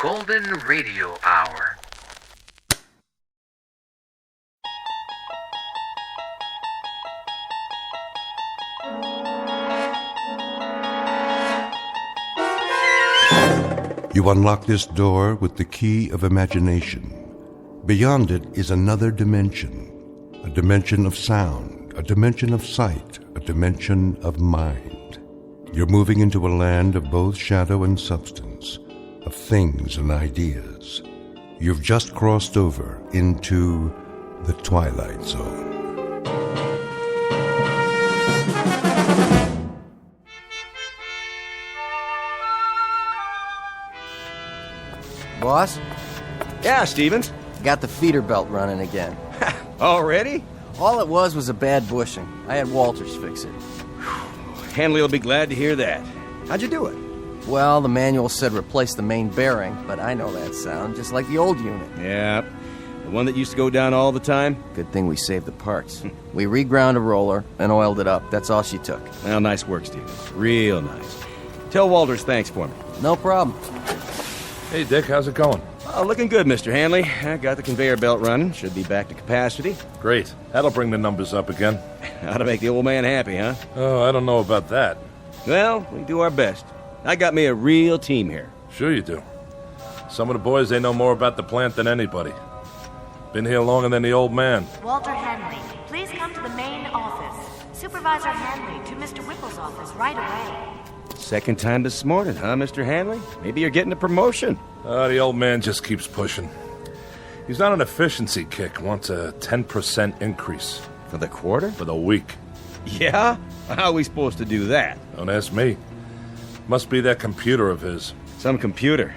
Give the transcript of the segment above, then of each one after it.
Golden Radio Hour. You unlock this door with the key of imagination. Beyond it is another dimension, a dimension of sound, a dimension of sight, a dimension of mind. You're moving into a land of both shadow and substance, of things and ideas. You've just crossed over into the Twilight Zone. Boss? Yeah, Stevens. Got the feeder belt running again. Already? All it was a bad bushing. I had Walters fix it. Hanley will be glad to hear that. How'd you do it? Well, the manual said replace the main bearing, but I know that sound, just like the old unit. Yeah, the one that used to go down all the time? Good thing we saved the parts. We reground a roller and oiled it up. That's all she took. Well, nice work, Stevens. Real nice. Tell Walters thanks for me. No problem. Hey, Dick, how's it going? Oh, looking good, Mr. Hanley. I got the conveyor belt running. Should be back to capacity. Great. That'll bring the numbers up again. How to make the old man happy, huh? Oh, I don't know about that. Well, we do our best. I got me a real team here. Sure you do. Some of the boys, they know more about the plant than anybody. Been here longer than the old man. Walter Hanley, please come to the main office. Supervisor Hanley to Mr. Whipple's office right away. Second time this morning, huh, Mr. Hanley? Maybe you're getting a promotion. The old man just keeps pushing. He's on an efficiency kick, wants a 10% increase. For the quarter? For the week. Yeah? How are we supposed to do that? Don't ask me. Must be that computer of his. Some computer.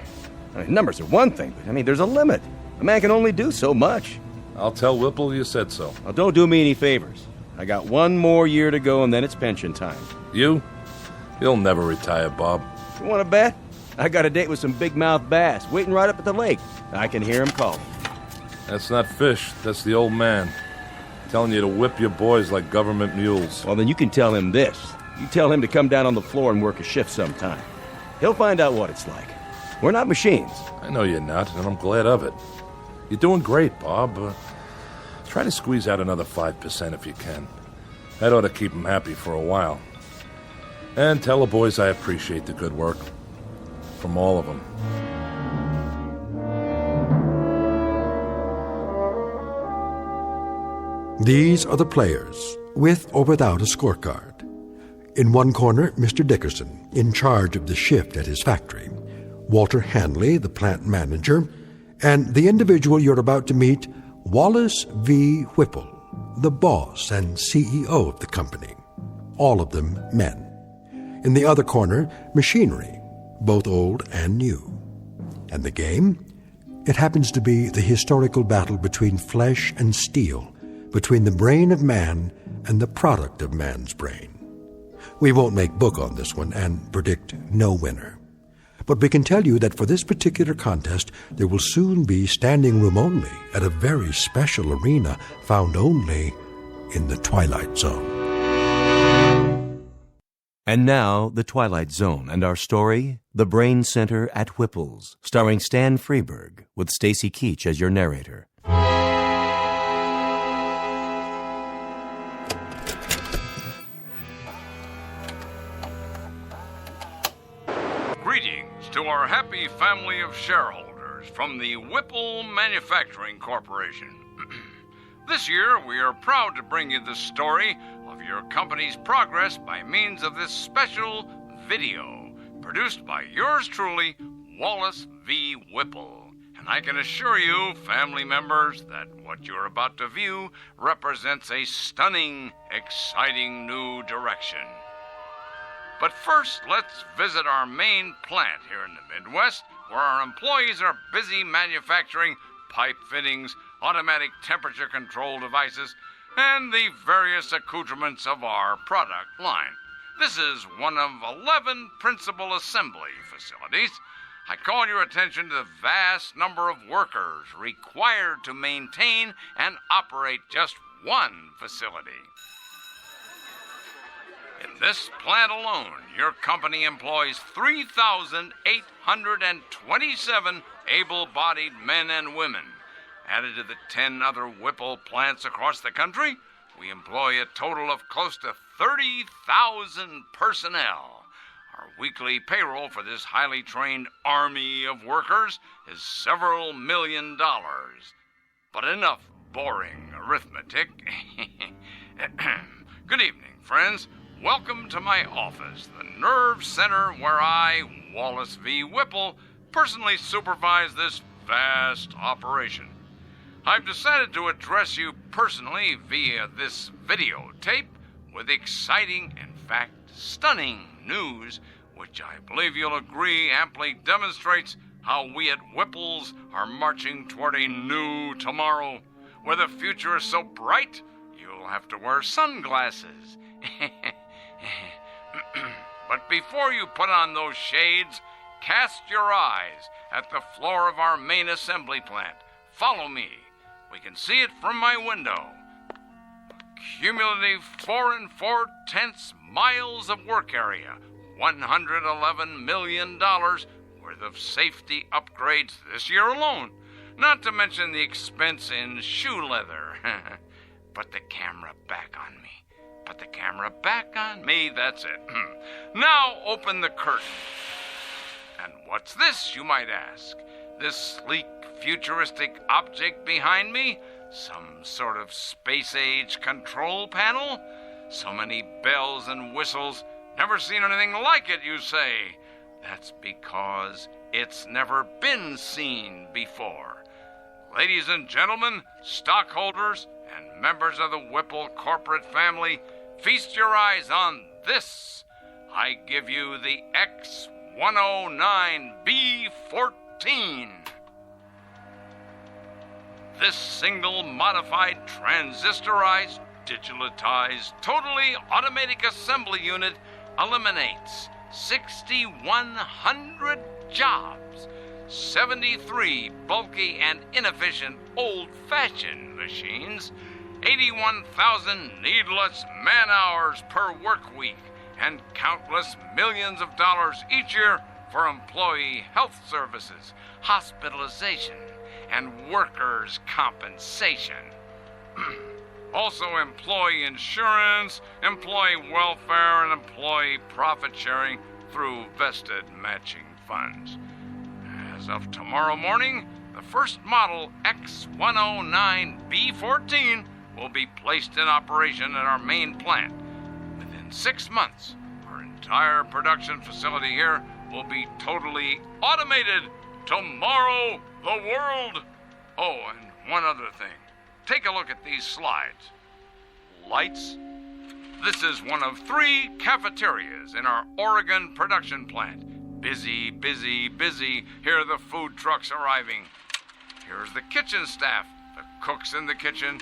I mean, numbers are one thing, but there's a limit. A man can only do so much. I'll tell Whipple you said so. Well, don't do me any favors. I got one more year to go and then it's pension time. You? You'll never retire, Bob. You want to bet? I got a date with some big-mouth bass waiting right up at the lake. I can hear him calling. That's not fish. That's the old man. Telling you to whip your boys like government mules. Well, then you can tell him this. You tell him to come down on the floor and work a shift sometime. He'll find out what it's like. We're not machines. I know you're not, and I'm glad of it. You're doing great, Bob. Try to squeeze out another 5% if you can. That ought to keep them happy for a while. And tell the boys I appreciate the good work. From all of them. These are the players, with or without a scorecard. In one corner, Mr. Dickerson, in charge of the shift at his factory. Walter Hanley, the plant manager. And the individual you're about to meet, Wallace V. Whipple, the boss and CEO of the company. All of them men. In the other corner, machinery, both old and new. And the game? It happens to be the historical battle between flesh and steel, between the brain of man and the product of man's brain. We won't make book on this one and predict no winner. But we can tell you that for this particular contest, there will soon be standing room only at a very special arena found only in the Twilight Zone. And now, The Twilight Zone and our story, The Brain Center at Whipple's, starring Stan Freberg, with Stacy Keach as your narrator. Greetings to our happy family of shareholders from the Whipple Manufacturing Corporation. This year, we are proud to bring you the story of your company's progress by means of this special video produced by yours truly, Wallace V. Whipple. And I can assure you, family members, that what you're about to view represents a stunning, exciting new direction. But first, let's visit our main plant here in the Midwest, where our employees are busy manufacturing pipe fittings, automatic temperature control devices, and the various accoutrements of our product line. This is one of 11 principal assembly facilities. I call your attention to the vast number of workers required to maintain and operate just one facility. In this plant alone, your company employs 3,827 able-bodied men and women. Added to the 10 other Whipple plants across the country, we employ a total of close to 30,000 personnel. Our weekly payroll for this highly trained army of workers is several $1 million. But enough boring arithmetic. Good evening, friends. Welcome to my office, the nerve center where I, Wallace V. Whipple, personally supervise this vast operation. I've decided to address you personally via this videotape with exciting, in fact, stunning news, which I believe you'll agree amply demonstrates how we at Whipple's are marching toward a new tomorrow, where the future is so bright you'll have to wear sunglasses. But before you put on those shades, cast your eyes at the floor of our main assembly plant. Follow me. We can see it from my window. Cumulative 4 4/10 miles of work area, $111 million worth of safety upgrades this year alone, not to mention the expense in shoe leather. Put the camera back on me. Put the camera back on me, that's it. Now open the curtain. And what's this, you might ask? This sleek, futuristic object behind me? Some sort of space-age control panel? So many bells and whistles. Never seen anything like it, you say? That's because it's never been seen before. Ladies and gentlemen, stockholders, and members of the Whipple corporate family, feast your eyes on this. I give you the X109B14. This single modified, transistorized, digitalized, totally automatic assembly unit eliminates 6,100 jobs, 73 bulky and inefficient old-fashioned machines, 81,000 needless man-hours per work week, and countless millions of dollars each year for employee health services, hospitalization, and workers' compensation. Also employee insurance, employee welfare, and employee profit sharing through vested matching funds. As of tomorrow morning, the first model X109B14 will be placed in operation at our main plant. Within 6 months, our entire production facility here will be totally automated. Tomorrow, the world. Oh, and one other thing. Take a look at these slides. Lights. This is one of 3 cafeterias in our Oregon production plant. Busy, busy, busy. Here are the food trucks arriving. Here's the kitchen staff, the cooks in the kitchen.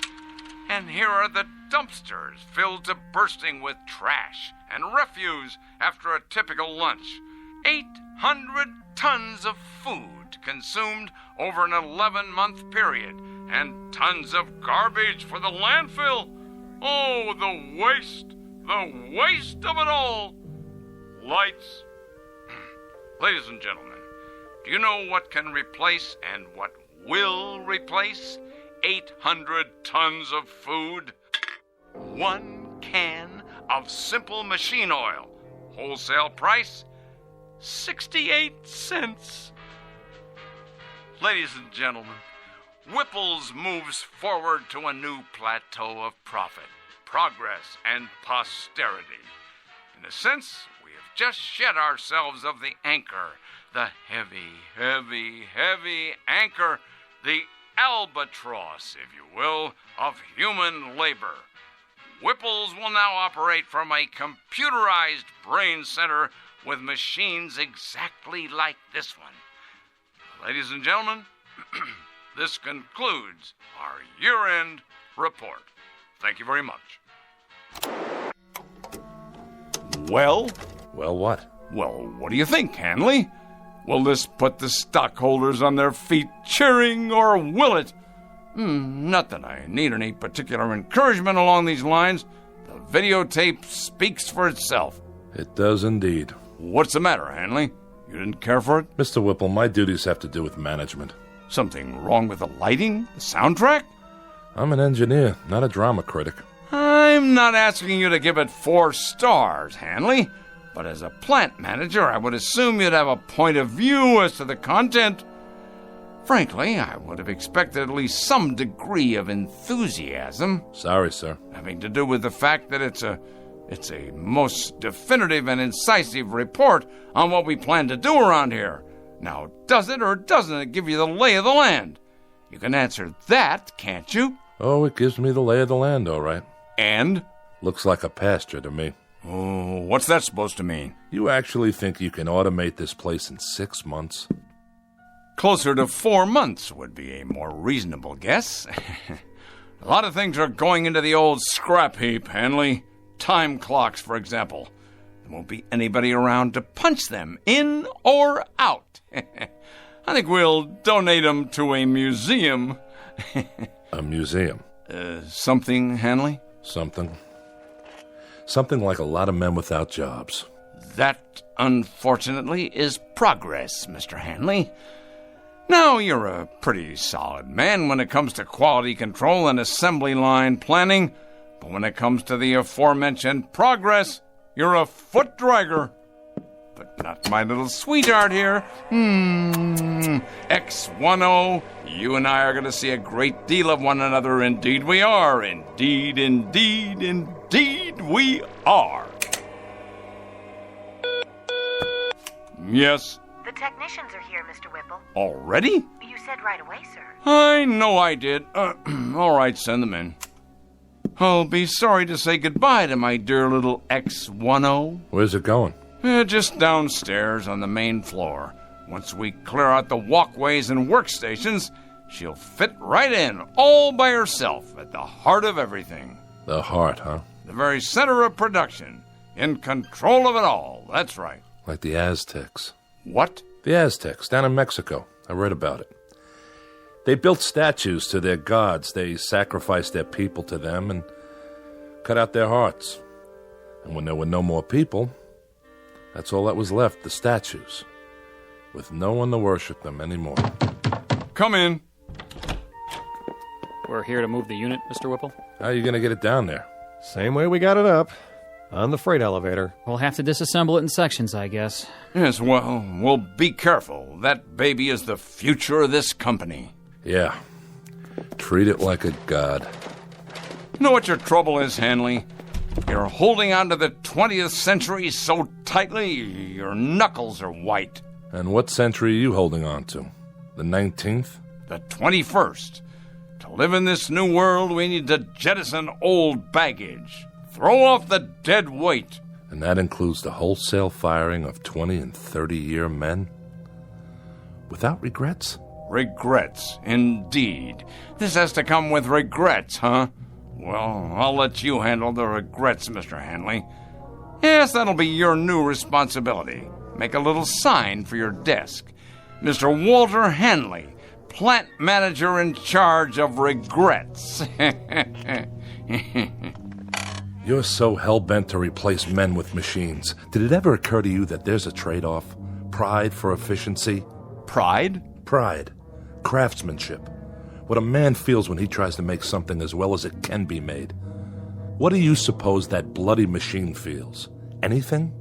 And here are the dumpsters filled to bursting with trash and refuse after a typical lunch. 800 tons of food consumed over an 11-month period, and tons of garbage for the landfill. Oh, the waste of it all. Lights. Ladies and gentlemen, do you know what can replace and what will replace 800 tons of food? 1 can of simple machine oil. Wholesale price, 68 cents. Ladies and gentlemen, Whipple's moves forward to a new plateau of profit, progress, and posterity. In a sense, we have just shed ourselves of the anchor, the heavy, heavy, heavy anchor, the albatross, if you will, of human labor. Whipple's will now operate from a computerized brain center with machines exactly like this one. Ladies and gentlemen, this concludes our year-end report. Thank you very much. Well? Well, what? Well, what do you think, Hanley? Will this put the stockholders on their feet cheering, or will it? Not that I need any particular encouragement along these lines. The videotape speaks for itself. It does indeed. What's the matter, Hanley? You didn't care for it? Mr. Whipple, my duties have to do with management. Something wrong with the lighting? The soundtrack? I'm an engineer, not a drama critic. I'm not asking you to give it 4 stars, Hanley. But as a plant manager, I would assume you'd have a point of view as to the content. Frankly, I would have expected at least some degree of enthusiasm. Sorry, sir. Having to do with the fact that it's a most definitive and incisive report on what we plan to do around here. Now, does it or doesn't it give you the lay of the land? You can answer that, can't you? Oh, it gives me the lay of the land, all right. And? Looks like a pasture to me. Oh, what's that supposed to mean? You actually think you can automate this place in 6 months? Closer to 4 months would be a more reasonable guess. A lot of things are going into the old scrap heap, Hanley. Time clocks, for example. There won't be anybody around to punch them in or out. I think we'll donate them to a museum. A museum? Something, Hanley? Something like a lot of men without jobs. That, unfortunately, is progress, Mr. Hanley. Now, you're a pretty solid man when it comes to quality control and assembly line planning, but when it comes to the aforementioned progress, you're a foot dragger. But not my little sweetheart here. X10, you and I are going to see a great deal of one another. Indeed we are. Indeed, indeed, indeed we are. Yes? The technicians are here, Mr. Whipple. Already? You said right away, sir. I know I did. All right, send them in. I'll be sorry to say goodbye to my dear little X10. Where's it going? Just downstairs on the main floor. Once we clear out the walkways and workstations, she'll fit right in, all by herself, at the heart of everything. The heart, huh? The very center of production. In control of it all, that's right. Like the Aztecs. What? The Aztecs, down in Mexico. I read about it. They built statues to their gods. They sacrificed their people to them and cut out their hearts. And when there were no more people, that's all that was left, the statues, with no one to worship them anymore. Come in. We're here to move the unit, Mr. Whipple. How are you going to get it down there? Same way we got it up. On the freight elevator. We'll have to disassemble it in sections, I guess. Yes, well, be careful. That baby is the future of this company. Yeah. Treat it like a god. You know what your trouble is, Hanley? You're holding on to the 20th century so tightly, your knuckles are white. And what century are you holding on to? The 19th? The 21st. To live in this new world, we need to jettison old baggage. Throw off the dead weight. And that includes the wholesale firing of 20 and 30-year men? Without regrets? Regrets, indeed. This has to come with regrets, huh? Well, I'll let you handle the regrets, Mr. Hanley. Yes, that'll be your new responsibility. Make a little sign for your desk. Mr. Walter Hanley, plant manager in charge of regrets. You're so hell-bent to replace men with machines. Did it ever occur to you that there's a trade-off? Pride for efficiency? Pride? Pride. Craftsmanship. What a man feels when he tries to make something as well as it can be made. What do you suppose that bloody machine feels? Anything?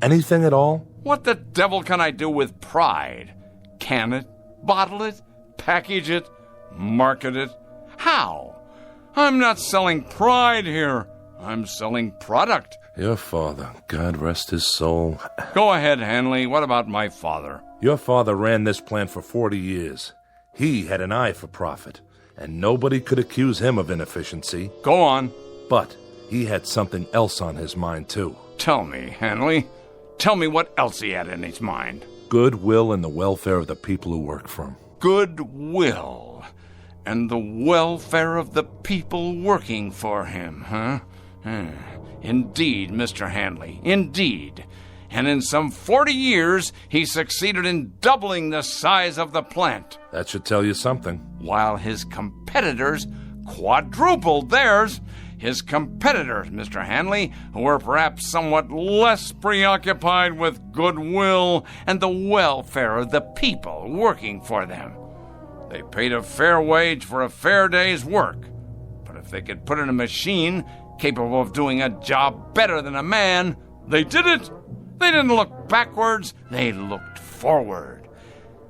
Anything at all? What the devil can I do with pride? Can it? Bottle it? Package it? Market it? How? I'm not selling pride here. I'm selling product. Your father, God rest his soul. Go ahead, Hanley. What about my father? Your father ran this plant for 40 years. He had an eye for profit, and nobody could accuse him of inefficiency. Go on. But he had something else on his mind, too. Tell me, Hanley. Tell me what else he had in his mind. Goodwill and the welfare of the people who work for him. Goodwill and the welfare of the people working for him, huh? Indeed, Mr. Hanley, indeed. And in some 40 years, he succeeded in doubling the size of the plant. That should tell you something. While his competitors quadrupled theirs. his competitors, Mr. Hanley, who were perhaps somewhat less preoccupied with goodwill and the welfare of the people working for them. They paid a fair wage for a fair day's work, but if they could put in a machine capable of doing a job better than a man, they did it. They didn't look backwards, they looked forward.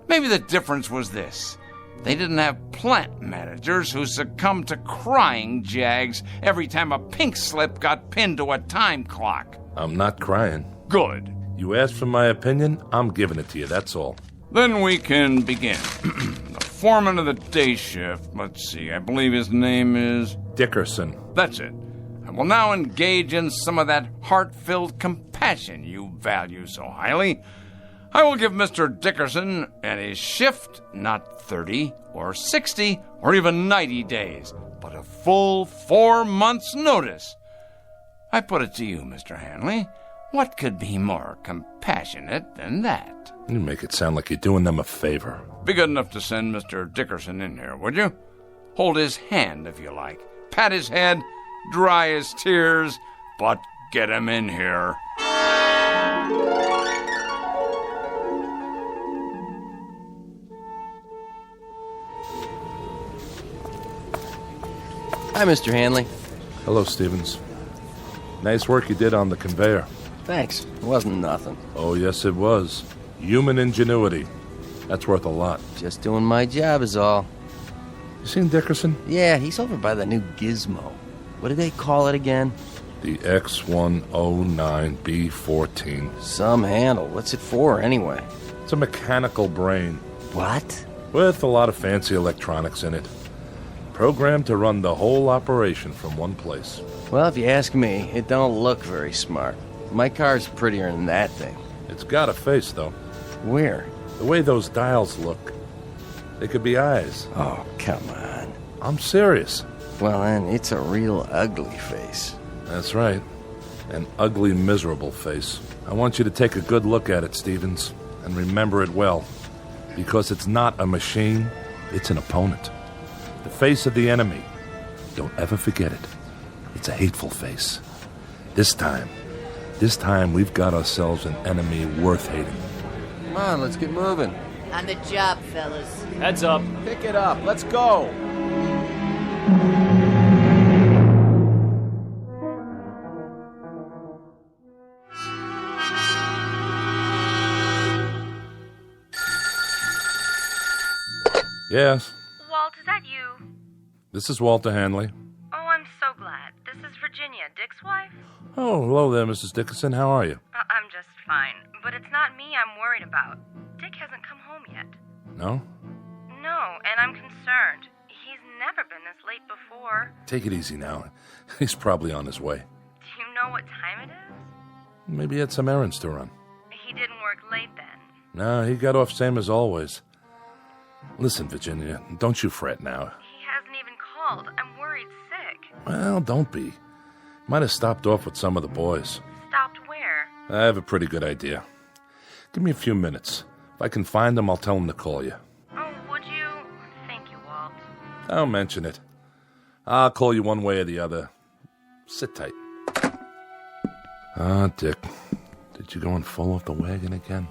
Maybe the difference was this. They didn't have plant managers who succumbed to crying jags every time a pink slip got pinned to a time clock. I'm not crying. Good. You asked for my opinion, I'm giving it to you, that's all. Then we can begin. The foreman of the day shift, let's see, I believe his name is... Dickerson. That's it. I will now engage in some of that heart-filled compassion you value so highly. I will give Mr. Dickerson and his shift not 30 or 60 or even 90 days, but a full 4 months' notice. I put it to you, Mr. Hanley, what could be more compassionate than that? You make it sound like you're doing them a favor. Be good enough to send Mr. Dickerson in here, would you? Hold his hand, if you like. Pat his head, dry his tears, but get him in here. Hi, Mr. Hanley. Hello, Stevens. Nice work you did on the conveyor. Thanks. It wasn't nothing. Oh, yes, it was. Human ingenuity. That's worth a lot. Just doing my job is all. You seen Dickerson? Yeah, he's over by the new gizmo. What do they call it again? The X109B14. Some handle. What's it for, anyway? It's a mechanical brain. What? With a lot of fancy electronics in it. Programmed to run the whole operation from one place. Well, if you ask me, it don't look very smart. My car's prettier than that thing. It's got a face, though. Where? The way those dials look. They could be eyes. Oh, come on. I'm serious. Well, then, it's a real ugly face. That's right. An ugly, miserable face. I want you to take a good look at it, Stevens, and remember it well. Because it's not a machine, it's an opponent. The face of the enemy. Don't ever forget it. It's a hateful face. This time we've got ourselves an enemy worth hating. Come on, let's get moving. On the job, fellas. Heads up. Pick it up. Let's go. Yes, Walt, is that you? this is Walter Hanley. Oh, I'm so glad. This is Virginia, Dick's wife. Oh, hello there, Mrs. Dickerson. How are you? I'm just fine, but it's not me I'm worried about. Dick hasn't come home yet. No? No, and I'm concerned. He's never been this late before. Take it easy now. He's probably on his way. Do you know what time it is? Maybe he had some errands to run. He didn't work late then. No, he got off same as always. Listen, Virginia, don't you fret now. He hasn't even called. I'm worried sick. Well, don't be. Might have stopped off with some of the boys. Stopped where? I have a pretty good idea. Give me a few minutes. If I can find him, I'll tell him to call you. Oh, would you? Thank you, Walt. Don't mention it. I'll call you one way or the other. Sit tight. Ah, Dick. Did you go and fall off the wagon again?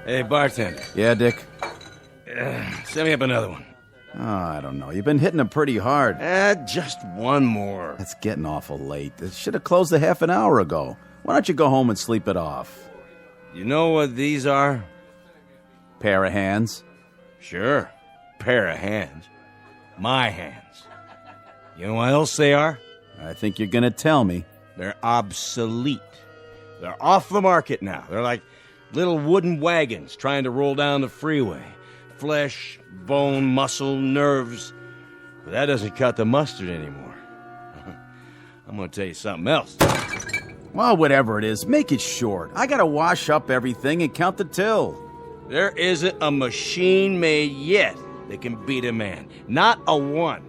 Hey, bartender. Yeah, Dick? Send me up another one. Oh, I don't know. You've been hitting them pretty hard. Just one more. It's getting awful late. It should have closed a half an hour ago. Why don't you go home and sleep it off? You know what these are? Pair of hands? Sure. Pair of hands. My hands. You know what else they are? I think you're gonna tell me. They're obsolete. They're off the market now. They're like little wooden wagons trying to roll down the freeway. Flesh, bone, muscle, nerves. But that doesn't cut the mustard anymore. I'm gonna tell you something else. Well, whatever it is, make it short. I gotta wash up everything and count the till. There isn't a machine made yet that can beat a man. Not a one.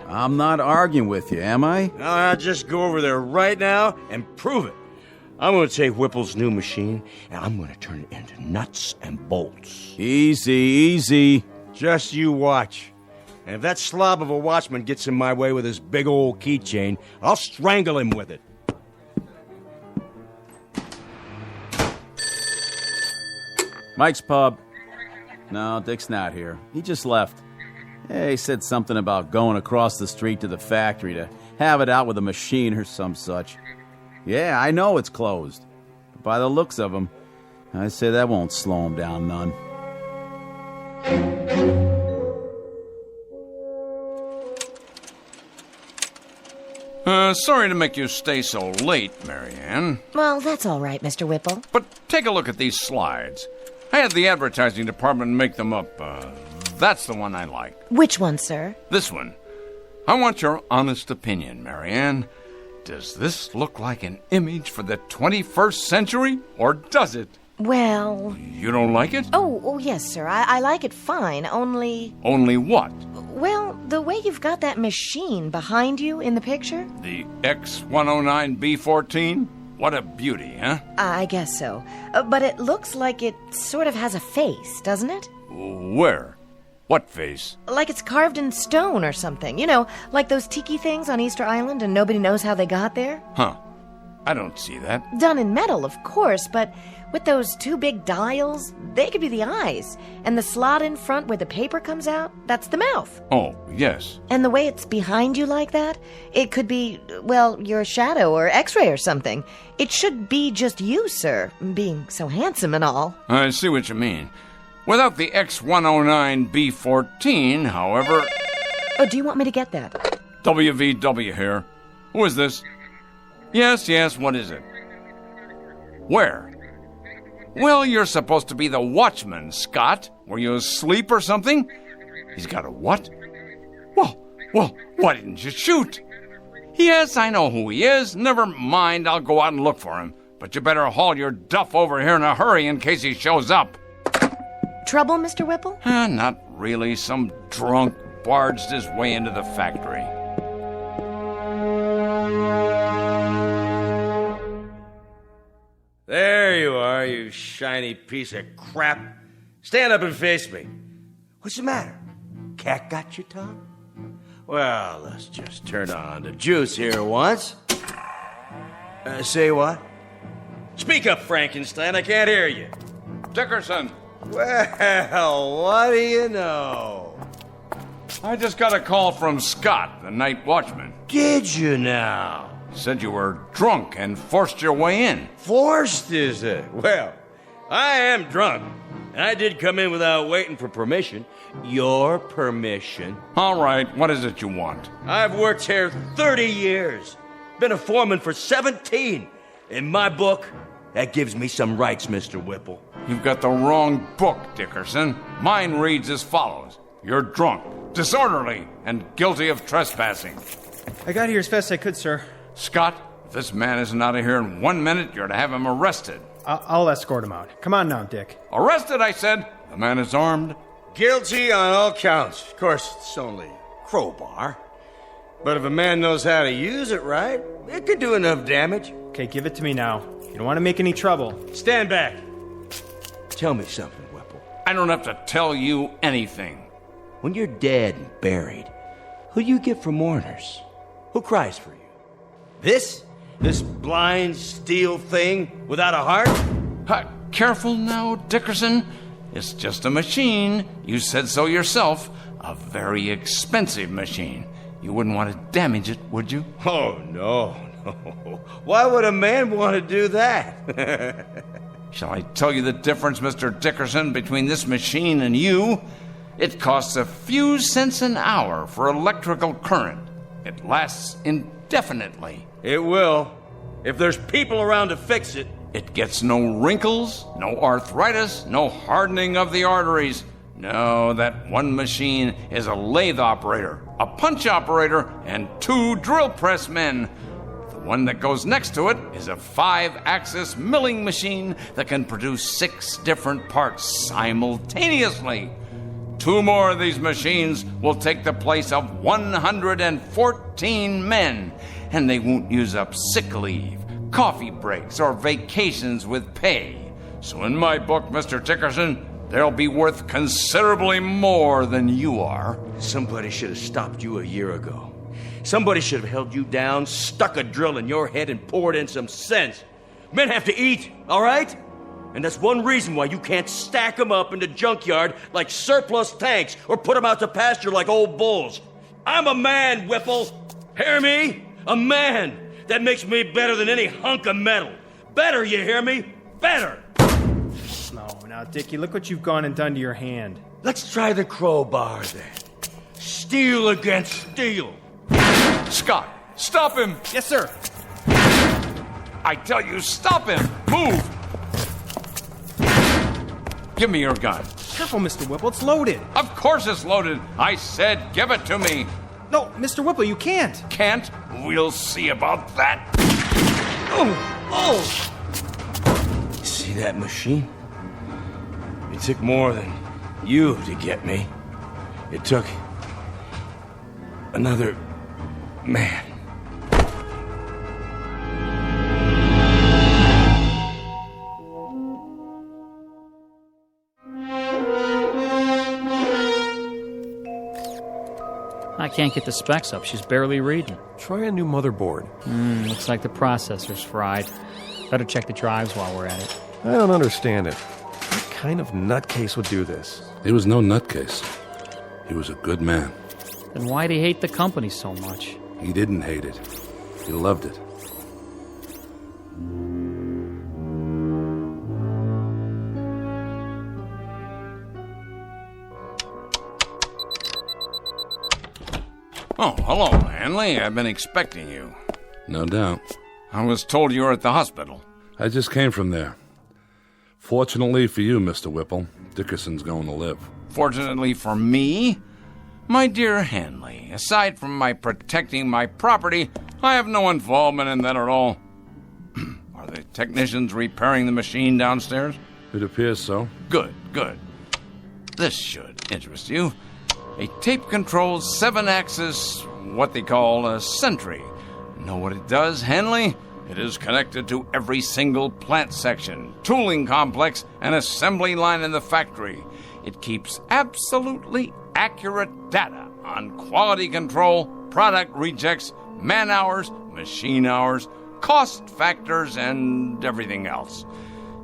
I'm not arguing with you, am I? I'll just go over there right now and prove it. I'm going to take Whipple's new machine, and I'm going to turn it into nuts and bolts. Easy, easy. Just you watch. And if that slob of a watchman gets in my way with his big old keychain, I'll strangle him with it. Mike's pub. No, Dick's not here. He just left. Yeah, he said something about going across the street to the factory to have it out with a machine or some such. Yeah, I know it's closed. But by the looks of him, I say that won't slow him down none. Sorry to make you stay so late, Marianne. Well, that's all right, Mr. Whipple. But take a look at these slides. I had the advertising department make them up. That's the one I like. Which one, sir? This one. I want your honest opinion, Marianne. Does this look like an image for the 21st century, or does it? Well... You don't like it? Oh, yes, sir. I like it fine, only... Only what? Well, the way you've got that machine behind you in the picture. The X109B14? What a beauty, huh? I guess so. But it looks like it sort of has a face, doesn't it? Where? What face? Like it's carved in stone or something. You know, like those tiki things on Easter Island and nobody knows how they got there? Huh. I don't see that. Done in metal, of course, but with those two big dials, they could be the eyes. And the slot in front where the paper comes out, that's the mouth. Oh, yes. And the way it's behind you like that, it could be, well, your shadow or x-ray or something. It should be just you, sir, being so handsome and all. I see what you mean. Without the X109B14, however... Oh, do you want me to get that? WVW here. Who is this? Yes, what is it? Where? Well, you're supposed to be the watchman, Scott. Were you asleep or something? He's got a what? Well, why didn't you shoot? Yes, I know who he is. Never mind, I'll go out and look for him. But you better haul your duff over here in a hurry in case he shows up. Trouble, Mr. Whipple? Not really. Some drunk barged his way into the factory. There you are, you shiny piece of crap. Stand up and face me. What's the matter? Cat got your tongue? Well, let's just turn on the juice here once. Say what? Speak up, Frankenstein. I can't hear you. Dickerson. Well, what do you know? I just got a call from Scott, the night watchman. Did you now? Said you were drunk and forced your way in. Forced, is it? Well, I am drunk. And I did come in without waiting for permission. Your permission. All right, what is it you want? I've worked here 30 years. Been a foreman for 17. In my book, that gives me some rights, Mr. Whipple. You've got the wrong book, Dickerson. Mine reads as follows. You're drunk, disorderly, and guilty of trespassing. I got here as fast as I could, sir. Scott, if this man isn't out of here in 1 minute, you're to have him arrested. I'll escort him out. Come on now, Dick. Arrested, I said. The man is armed. Guilty on all counts. Of course, it's only a crowbar. But if a man knows how to use it right, it could do enough damage. Okay, give it to me now. You don't want to make any trouble. Stand back. Tell me something, Whipple. I don't have to tell you anything. When you're dead and buried, who do you get for mourners? Who cries for you? This blind steel thing without a heart? Careful now, Dickerson. It's just a machine. You said so yourself. A very expensive machine. You wouldn't want to damage it, would you? Oh, no. Why would a man want to do that? Shall I tell you the difference, Mr. Dickerson, between this machine and you? It costs a few cents an hour for electrical current. It lasts indefinitely. It will. If there's people around to fix it. It gets no wrinkles, no arthritis, no hardening of the arteries. No, that one machine is a lathe operator, a punch operator, and 2 drill press men. The one that goes next to it is a 5-axis milling machine that can produce 6 different parts simultaneously. 2 more of these machines will take the place of 114 men, and they won't use up sick leave, coffee breaks, or vacations with pay. So in my book, Mr. Dickerson, they'll be worth considerably more than you are. Somebody should have stopped you a year ago. Somebody should have held you down, stuck a drill in your head, and poured in some sense. Men have to eat, all right? And that's one reason why you can't stack them up in the junkyard like surplus tanks or put them out to pasture like old bulls. I'm a man, Whipple. Hear me? A man. That makes me better than any hunk of metal. Better, you hear me? Better. No, now, Dickie, look what you've gone and done to your hand. Let's try the crowbar then. Steel against steel. Scott, stop him! Yes, sir. I tell you, stop him! Move! Give me your gun. Careful, Mr. Whipple, it's loaded. Of course it's loaded. I said give it to me. No, Mr. Whipple, you can't. Can't? We'll see about that. Oh! See that machine? It took more than you to get me. It took another man. I can't get the specs up. She's barely reading. Try a new motherboard. Looks like the processor's fried. Better check the drives while we're at it. I don't understand it. What kind of nutcase would do this? He was no nutcase. He was a good man. Then why'd he hate the company so much? He didn't hate it. He loved it. Oh, hello, Hanley. I've been expecting you. No doubt. I was told you were at the hospital. I just came from there. Fortunately for you, Mr. Whipple, Dickerson's going to live. Fortunately for me? My dear Hanley, aside from my protecting my property, I have no involvement in that at all. Are the technicians repairing the machine downstairs? It appears so. Good, good. This should interest you. A tape-controlled 7-axis, what they call a sentry. Know what it does, Hanley? It is connected to every single plant section, tooling complex, and assembly line in the factory. It keeps absolutely accurate data on quality control, product rejects, man hours, machine hours, cost factors, and everything else.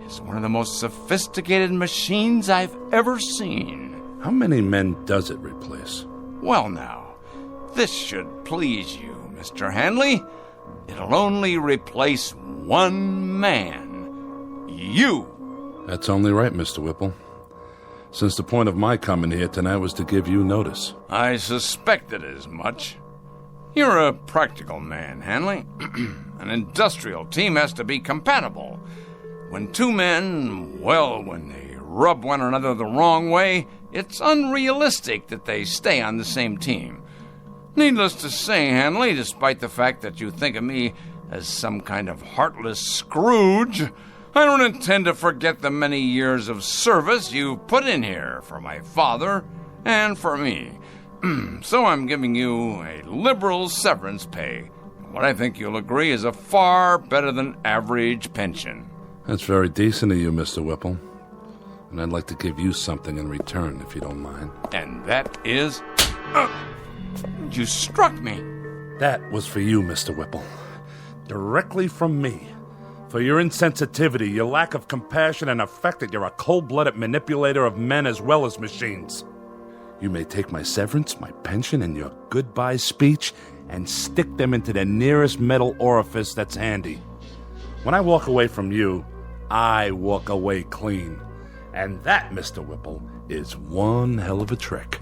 It's one of the most sophisticated machines I've ever seen. How many men does it replace? Well now, this should please you, Mr. Hanley. It'll only replace one man. You. That's only right, Mr. Whipple. Since the point of my coming here tonight was to give you notice. I suspected as much. You're a practical man, Hanley. An industrial team has to be compatible. When two men, well, when they rub one another the wrong way, it's unrealistic that they stay on the same team. Needless to say, Hanley, despite the fact that you think of me as some kind of heartless Scrooge, I don't intend to forget the many years of service you've put in here for my father and for me. So I'm giving you a liberal severance pay. What I think you'll agree is a far better than average pension. That's very decent of you, Mr. Whipple. And I'd like to give you something in return, if you don't mind. And that is... you struck me. That was for you, Mr. Whipple. Directly from me. For your insensitivity, your lack of compassion, and the fact that you're a cold-blooded manipulator of men as well as machines. You may take my severance, my pension, and your goodbye speech and stick them into the nearest metal orifice that's handy. When I walk away from you, I walk away clean. And that, Mr. Whipple, is one hell of a trick.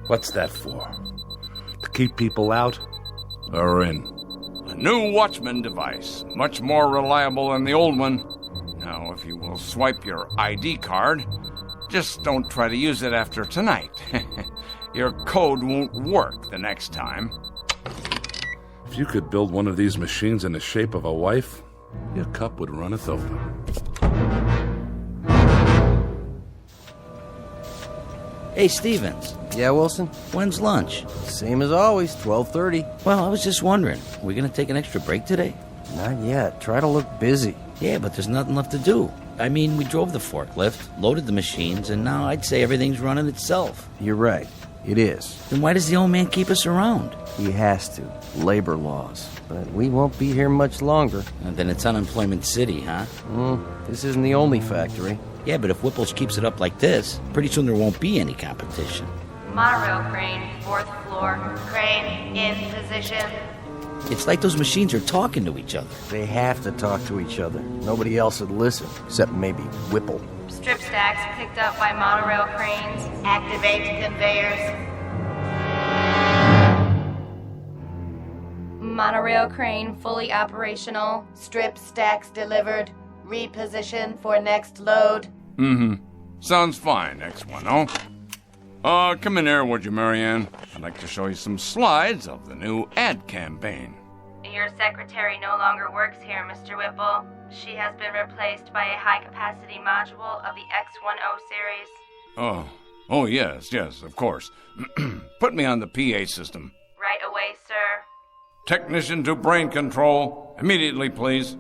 What's that for? To keep people out or in? A new Watchman device, much more reliable than the old one. Now, if you will swipe your ID card, just don't try to use it after tonight. Your code won't work the next time. If you could build one of these machines in the shape of a wife, your cup would runneth over. Hey, Stevens, Yeah, Wilson? When's lunch? Same as always, 12:30. Well, I was just wondering, we gonna take an extra break today? Not yet. Try to look busy. Yeah, but there's nothing left to do. I mean, we drove the forklift, loaded the machines, and now I'd say everything's running itself. You're right. It is. Then why does the old man keep us around? He has to. Labor laws. But we won't be here much longer. And then it's Unemployment City, huh? This isn't the only factory. Yeah, but if Whipple's keeps it up like this, pretty soon there won't be any competition. Monorail crane, 4th floor. Crane in position. It's like those machines are talking to each other. They have to talk to each other. Nobody else would listen, except maybe Whipple. Strip stacks picked up by monorail cranes. Activate conveyors. Monorail crane fully operational. Strip stacks delivered. Reposition for next load. Sounds fine, X10. Come in here, would you, Marianne? I'd like to show you some slides of the new ad campaign. Your secretary no longer works here, Mr. Whipple. She has been replaced by a high-capacity module of the X10 series. Oh, yes, of course. Put me on the PA system. Right away, sir. Technician to brain control. Immediately, please.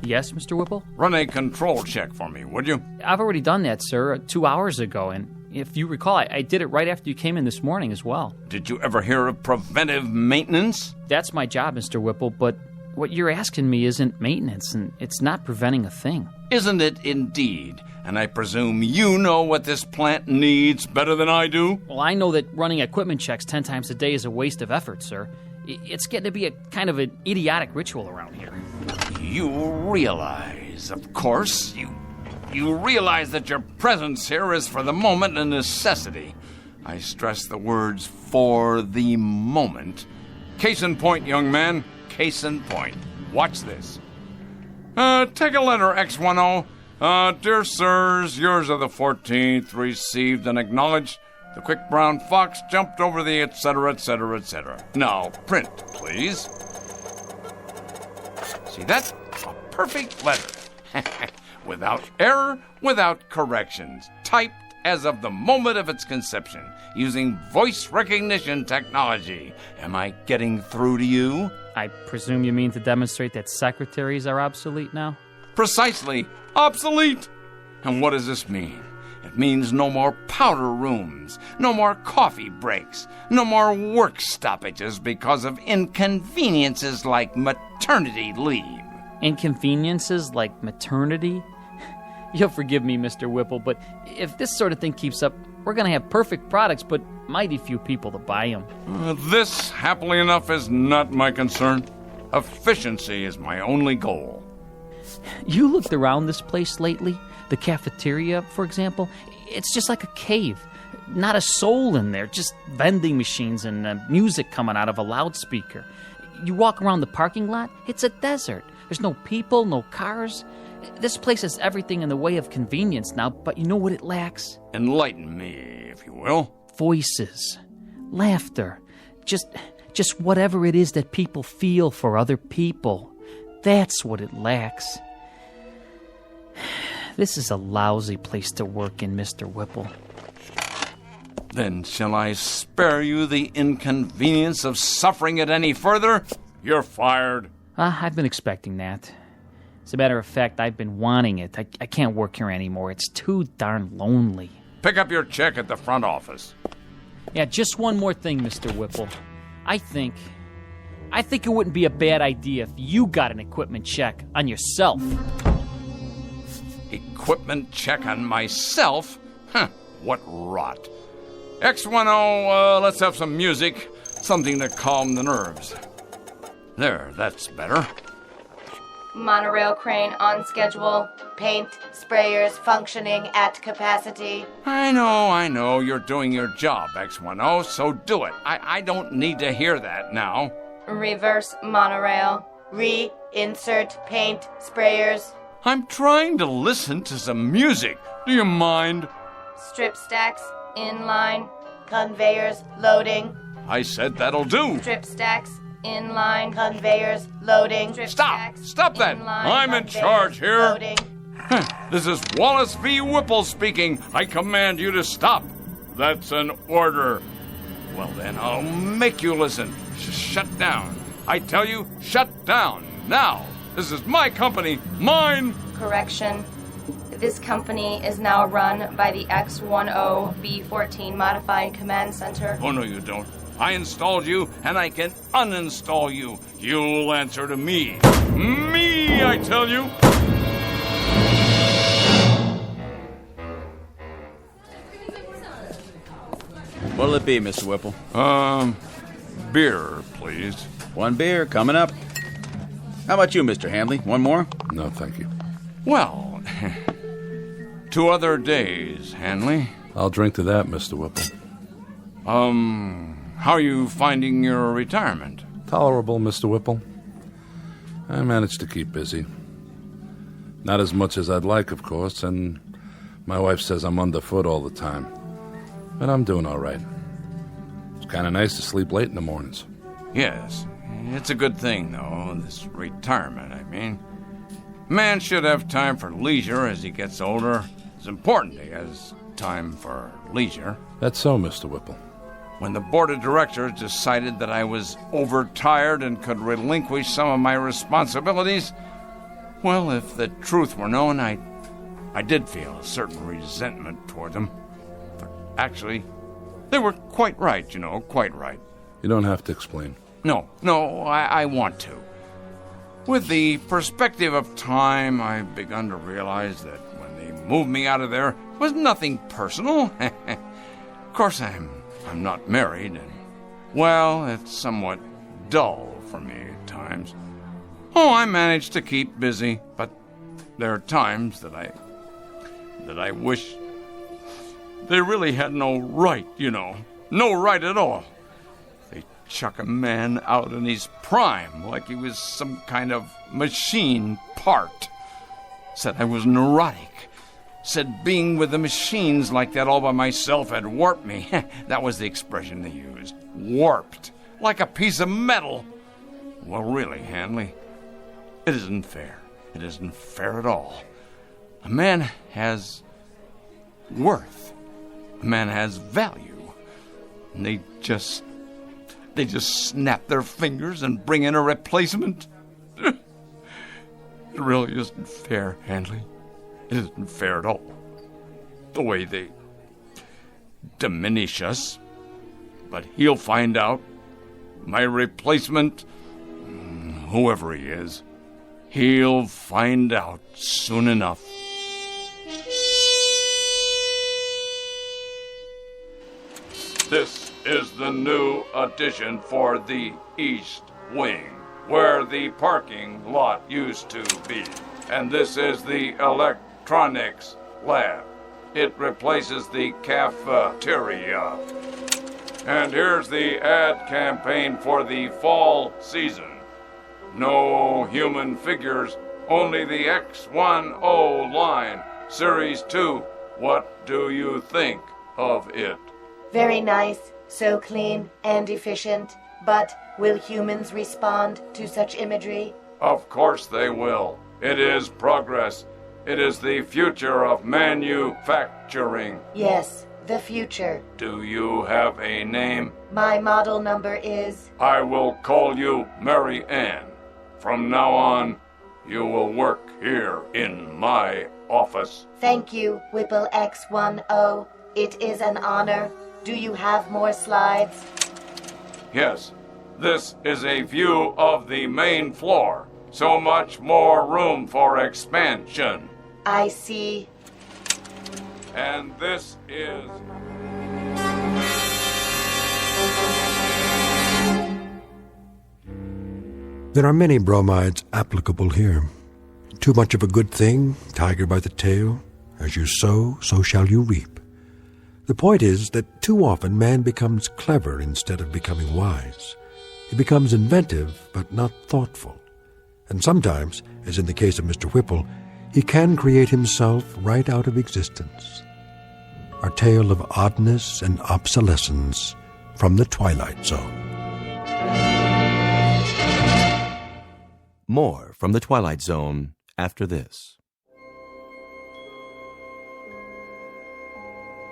Yes, Mr. Whipple? Run a control check for me, would you? I've already done that, sir, 2 hours ago, and if you recall, I did it right after you came in this morning as well. Did you ever hear of preventive maintenance? That's my job, Mr. Whipple, but what you're asking me isn't maintenance, and it's not preventing a thing. Isn't it indeed? And I presume you know what this plant needs better than I do? Well, I know that running equipment checks 10 times a day is a waste of effort, sir. It's getting to be a kind of an idiotic ritual around here. You realize, of course, you realize that your presence here is for the moment a necessity. I stress the words "for the moment." Case in point, young man. Case in point. Watch this. Take a letter, X10. Dear sirs, yours of the 14th, received and acknowledged. The quick brown fox jumped over the etc., etc., etc. Now, print, please. See that? A perfect letter. Without error, without corrections. Typed as of the moment of its conception, using voice recognition technology. Am I getting through to you? I presume you mean to demonstrate that secretaries are obsolete now? Precisely. Obsolete. And what does this mean? It means no more powder rooms, no more coffee breaks, no more work stoppages because of inconveniences like maternity leave. Inconveniences like maternity? You'll forgive me, Mr. Whipple, but if this sort of thing keeps up, we're going to have perfect products, but mighty few people to buy them. This, happily enough, is not my concern. Efficiency is my only goal. You looked around this place lately? The cafeteria, for example? It's just like a cave. Not a soul in there, just vending machines and music coming out of a loudspeaker. You walk around the parking lot, it's a desert. There's no people, no cars. This place has everything in the way of convenience now, but you know what it lacks? Enlighten me, if you will. Voices. Laughter. Just whatever it is that people feel for other people. That's what it lacks. This is a lousy place to work in, Mr. Whipple. Then shall I spare you the inconvenience of suffering it any further? You're fired. I've been expecting that. As a matter of fact, I've been wanting it. I can't work here anymore. It's too darn lonely. Pick up your check at the front office. Yeah, just one more thing, Mr. Whipple. I think it wouldn't be a bad idea if you got an equipment check on yourself. Equipment check on myself? Huh, what rot. X10, let's have some music. Something to calm the nerves. There, that's better. Monorail crane on schedule. Paint sprayers functioning at capacity. I know. You're doing your job, X10, so do it. I don't need to hear that now. Reverse monorail. Reinsert paint sprayers. I'm trying to listen to some music. Do you mind? Strip stacks in line. Conveyors loading. I said that'll do. Strip stacks in line. Conveyors loading. Strip Stop that. I'm in charge here. Loading. This is Wallace V. Whipple speaking. I command you to stop. That's an order. Well, then, I'll make you listen. Shut down. I tell you, shut down. Now. This is my company. Mine. Correction. This company is now run by the X10B14 Modified Command Center. Oh, no, you don't. I installed you, and I can uninstall you. You'll answer to me. Me, I tell you. What'll it be, Mr. Whipple? Beer, please. One beer coming up. How about you, Mr. Handley? One more? No, thank you. Well, 2 other days, Hanley. I'll drink to that, Mr. Whipple. How are you finding your retirement? Tolerable, Mr. Whipple. I managed to keep busy. Not as much as I'd like, of course, and my wife says I'm underfoot all the time. But I'm doing all right. It's kind of nice to sleep late in the mornings. Yes, it's a good thing, though, this retirement, I mean. Man should have time for leisure as he gets older. It's important he has time for leisure. That's so, Mr. Whipple. When the board of directors decided that I was overtired and could relinquish some of my responsibilities, well, if the truth were known, I did feel a certain resentment toward them. But actually, they were quite right, quite right. You don't have to explain. No, I want to. With the perspective of time, I've begun to realize that when they moved me out of there, it was nothing personal. Of course, I'm not married, and, well, it's somewhat dull for me at times. Oh, I manage to keep busy, but there are times that I wish they really had no right, no right at all. They chuck a man out in his prime like he was some kind of machine part. Said I was neurotic. Said being with the machines like that all by myself had warped me. That was the expression they used. Warped. Like a piece of metal. Well, really, Hanley, it isn't fair. It isn't fair at all. A man has worth. A man has value. And they just snap their fingers and bring in a replacement. It really isn't fair, Hanley. It isn't fair at all. The way they diminish us. But he'll find out. My replacement, whoever he is, he'll find out soon enough. This is the new addition for the East Wing, where the parking lot used to be. And this is the electronics lab. It replaces the cafeteria. And here's the ad campaign for the fall season. No human figures, only the X10 line, Series 2. What do you think of it? Very nice, so clean and efficient. But will humans respond to such imagery? Of course they will. It is progress. It is the future of manufacturing. Yes, the future. Do you have a name? My model number is... I will call you Mary Ann. From now on, you will work here in my office. Thank you, Whipple X10. It is an honor. Do you have more slides? Yes. This is a view of the main floor. So much more room for expansion. I see. And this is... There are many bromides applicable here. Too much of a good thing, tiger by the tail. As you sow, so shall you reap. The point is that too often man becomes clever instead of becoming wise. He becomes inventive, but not thoughtful. And sometimes, as in the case of Mr. Whipple, he can create himself right out of existence. Our tale of oddness and obsolescence from the Twilight Zone. More from the Twilight Zone after this.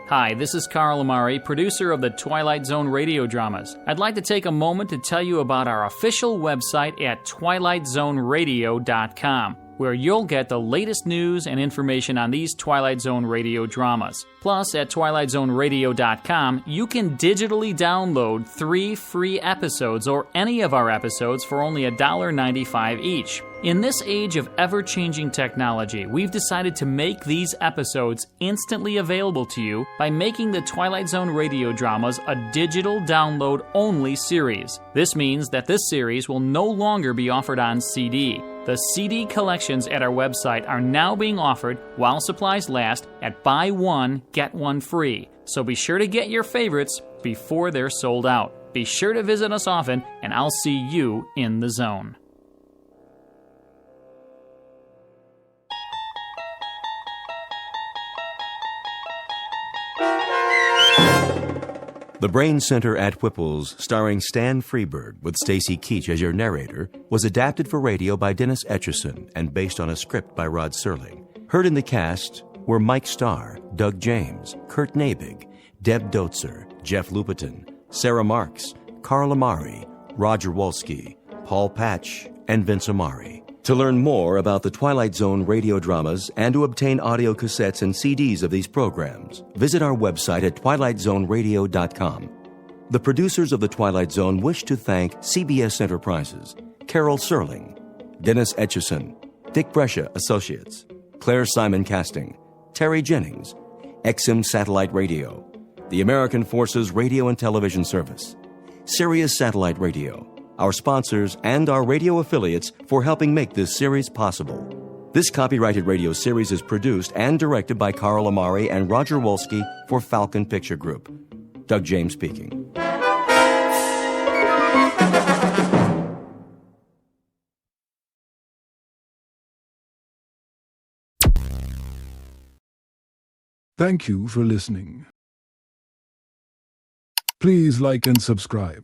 Hi, this is Carl Amari, producer of the Twilight Zone radio dramas. I'd like to take a moment to tell you about our official website at twilightzoneradio.com, where you'll get the latest news and information on these Twilight Zone radio dramas. Plus, at twilightzoneradio.com, you can digitally download 3 free episodes or any of our episodes for only $1.95 each. In this age of ever-changing technology, we've decided to make these episodes instantly available to you by making the Twilight Zone radio dramas a digital download-only series. This means that this series will no longer be offered on CD. The CD collections at our website are now being offered while supplies last at buy one, get one free. So be sure to get your favorites before they're sold out. Be sure to visit us often, and I'll see you in the zone. The Brain Center at Whipple's, starring Stan Freberg with Stacy Keach as your narrator, was adapted for radio by Dennis Etchison and based on a script by Rod Serling. Heard in the cast were Mike Starr, Doug James, Kurt Nabig, Deb Dotzer, Jeff Lupetin, Sarah Marks, Carl Amari, Roger Wolski, Paul Patch, and Vince Amari. To learn more about the Twilight Zone radio dramas and to obtain audio cassettes and CDs of these programs, visit our website at twilightzoneradio.com. The producers of The Twilight Zone wish to thank CBS Enterprises, Carol Serling, Dennis Etchison, Dick Brescia Associates, Claire Simon Casting, Terry Jennings, XM Satellite Radio, the American Forces Radio and Television Service, Sirius Satellite Radio, our sponsors, and our radio affiliates for helping make this series possible. This copyrighted radio series is produced and directed by Carl Amari and Roger Wolski for Falcon Picture Group. Doug James speaking. Thank you for listening. Please like and subscribe.